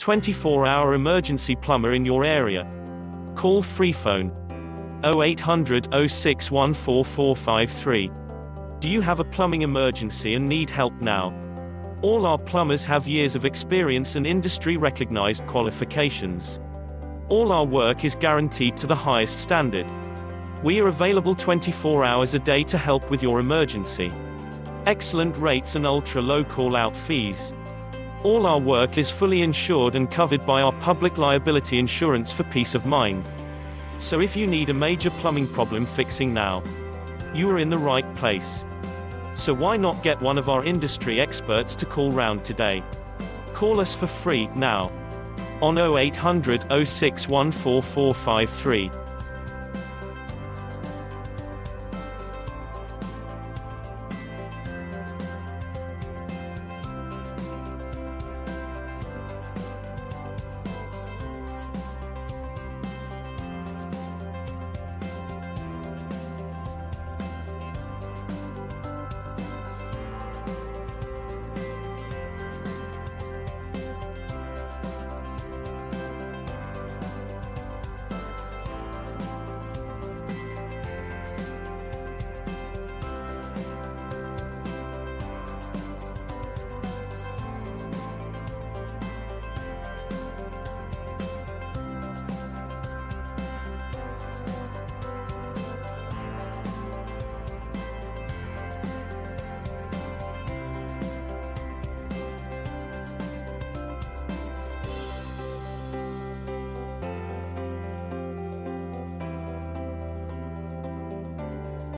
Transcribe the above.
24-hour emergency plumber in your area. Call free phone 0800 06144453. Do you have a plumbing emergency and need help now? All our plumbers have years of experience and industry-recognized qualifications. All our work is guaranteed to the highest standard. We are available 24 hours a day to help with your emergency. Excellent rates and ultra-low call-out fees. All our work is fully insured and covered by our public liability insurance for peace of mind. So if you need a major plumbing problem fixing now, you are in the right place. So why not get one of our industry experts to call round today? Call us for free, now, on 0800 06144453.